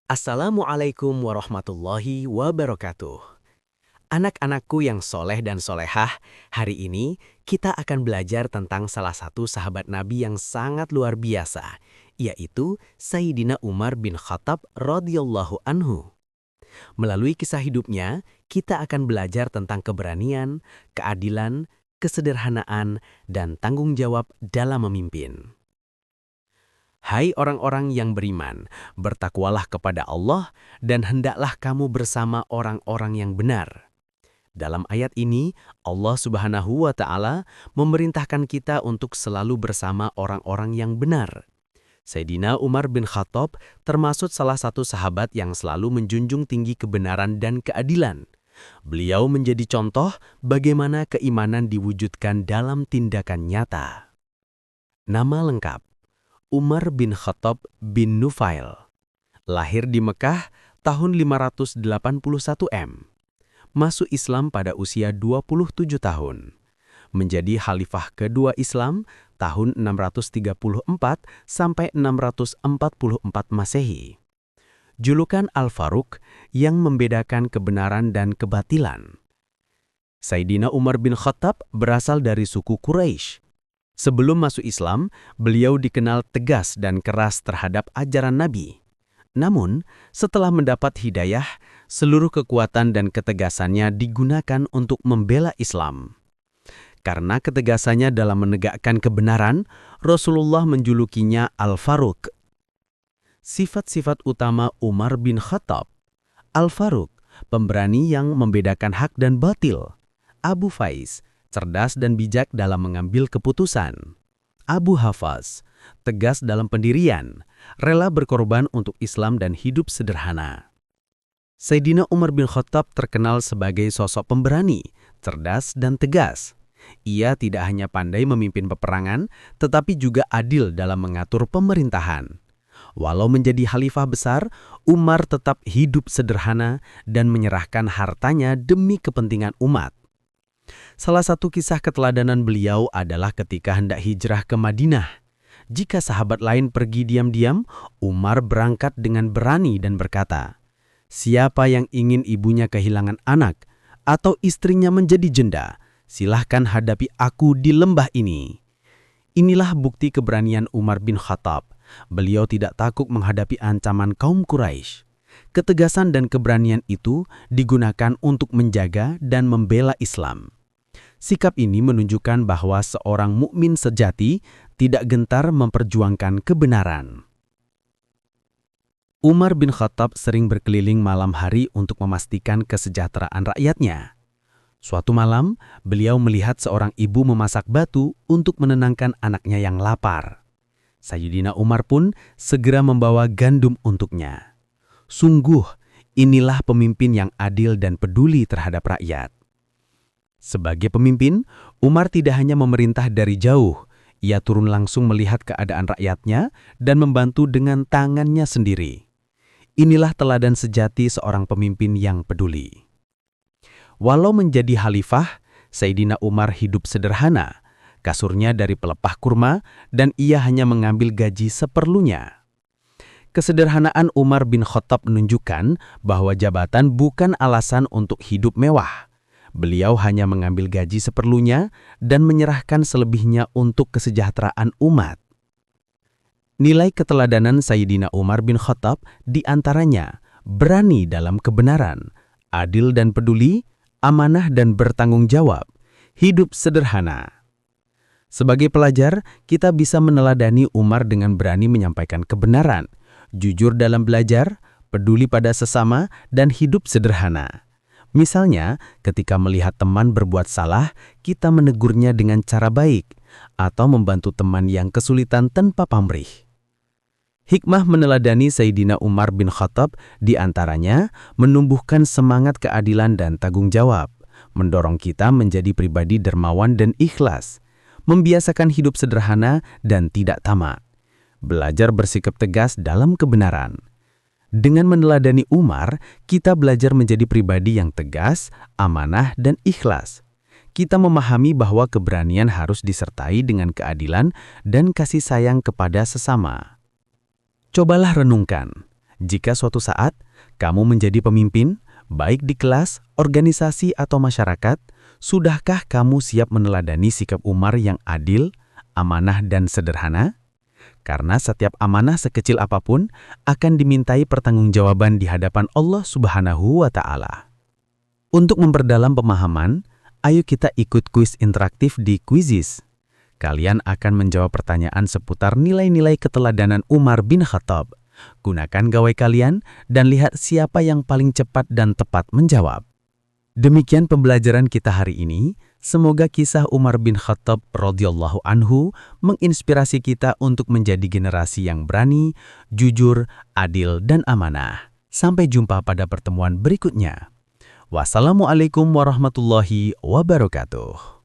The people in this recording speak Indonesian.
Assalamualaikum warahmatullahi wabarakatuh. Anak-anakku yang soleh dan solehah, hari ini kita akan belajar tentang salah satu sahabat Nabi yang sangat luar biasa, yaitu Sayyidina Umar bin Khattab radhiyallahu anhu. Melalui kisah hidupnya, kita akan belajar tentang keberanian, keadilan, kesederhanaan, dan tanggung jawab dalam memimpin. Hai orang-orang yang beriman, bertakwalah kepada Allah dan hendaklah kamu bersama orang-orang yang benar. Dalam ayat ini, Allah Subhanahu wa Ta'ala memerintahkan kita untuk selalu bersama orang-orang yang benar. Sayyidina Umar bin Khattab termasuk salah satu sahabat yang selalu menjunjung tinggi kebenaran dan keadilan. Beliau menjadi contoh bagaimana keimanan diwujudkan dalam tindakan nyata. Nama lengkap: Umar bin Khattab bin Nufail. Lahir di Mekah tahun 581 M. Masuk Islam pada usia 27 tahun. Menjadi khalifah kedua Islam tahun 634 sampai 644 Masehi. Julukan Al-Faruq yang membedakan kebenaran dan kebatilan. Sayyidina Umar bin Khattab berasal dari suku Quraisy. Sebelum masuk Islam, beliau dikenal tegas dan keras terhadap ajaran Nabi. Namun, setelah mendapat hidayah, seluruh kekuatan dan ketegasannya digunakan untuk membela Islam. Karena ketegasannya dalam menegakkan kebenaran, Rasulullah menjulukinya Al-Faruq. Sifat-sifat utama Umar bin Khattab: Al-Faruq, pemberani yang membedakan hak dan batil. Abu Faiz, cerdas dan bijak dalam mengambil keputusan. Abu Hafaz, tegas dalam pendirian, rela berkorban untuk Islam dan hidup sederhana. Sayyidina Umar bin Khattab terkenal sebagai sosok pemberani, cerdas dan tegas. Ia tidak hanya pandai memimpin peperangan, tetapi juga adil dalam mengatur pemerintahan. Walau menjadi khalifah besar, Umar tetap hidup sederhana dan menyerahkan hartanya demi kepentingan umat. Salah satu kisah keteladanan beliau adalah ketika hendak hijrah ke Madinah. Jika sahabat lain pergi diam-diam, Umar berangkat dengan berani dan berkata, "Siapa yang ingin ibunya kehilangan anak atau istrinya menjadi jenda, silahkan hadapi aku di lembah ini." Inilah bukti keberanian Umar bin Khattab. Beliau tidak takut menghadapi ancaman kaum Quraisy. Ketegasan dan keberanian itu digunakan untuk menjaga dan membela Islam. Sikap ini menunjukkan bahwa seorang mukmin sejati tidak gentar memperjuangkan kebenaran. Umar bin Khattab sering berkeliling malam hari untuk memastikan kesejahteraan rakyatnya. Suatu malam, beliau melihat seorang ibu memasak batu untuk menenangkan anaknya yang lapar. Sayyidina Umar pun segera membawa gandum untuknya. Sungguh, inilah pemimpin yang adil dan peduli terhadap rakyat. Sebagai pemimpin, Umar tidak hanya memerintah dari jauh, ia turun langsung melihat keadaan rakyatnya dan membantu dengan tangannya sendiri. Inilah teladan sejati seorang pemimpin yang peduli. Walau menjadi khalifah, Sayyidina Umar hidup sederhana, kasurnya dari pelepah kurma dan ia hanya mengambil gaji seperlunya. Kesederhanaan Umar bin Khattab menunjukkan bahwa jabatan bukan alasan untuk hidup mewah. Beliau hanya mengambil gaji seperlunya dan menyerahkan selebihnya untuk kesejahteraan umat. Nilai keteladanan Sayyidina Umar bin Khattab diantaranya berani dalam kebenaran, adil dan peduli, amanah dan bertanggung jawab, hidup sederhana. Sebagai pelajar, kita bisa meneladani Umar dengan berani menyampaikan kebenaran, jujur dalam belajar, peduli pada sesama, dan hidup sederhana. Misalnya, ketika melihat teman berbuat salah, kita menegurnya dengan cara baik, atau membantu teman yang kesulitan tanpa pamrih. Hikmah meneladani Sayyidina Umar bin Khattab diantaranya menumbuhkan semangat keadilan dan tanggung jawab, mendorong kita menjadi pribadi dermawan dan ikhlas, membiasakan hidup sederhana dan tidak tamak, belajar bersikap tegas dalam kebenaran. Dengan meneladani Umar, kita belajar menjadi pribadi yang tegas, amanah, dan ikhlas. Kita memahami bahwa keberanian harus disertai dengan keadilan dan kasih sayang kepada sesama. Cobalah renungkan, Jika suatu saat kamu menjadi pemimpin, baik di kelas, organisasi, atau masyarakat, sudahkah kamu siap meneladani sikap Umar yang adil, amanah, dan sederhana? Karena setiap amanah sekecil apapun akan dimintai pertanggungjawaban di hadapan Allah Subhanahu wa Ta'ala. Untuk memperdalam pemahaman, ayo kita ikut kuis interaktif di Quizizz. Kalian akan menjawab pertanyaan seputar nilai-nilai keteladanan Umar bin Khattab. Gunakan gawai kalian dan lihat siapa yang paling cepat dan tepat menjawab. Demikian pembelajaran kita hari ini. Semoga kisah Umar bin Khattab radhiyallahu anhu menginspirasi kita untuk menjadi generasi yang berani, jujur, adil, dan amanah. Sampai jumpa pada pertemuan berikutnya. Wassalamualaikum warahmatullahi wabarakatuh.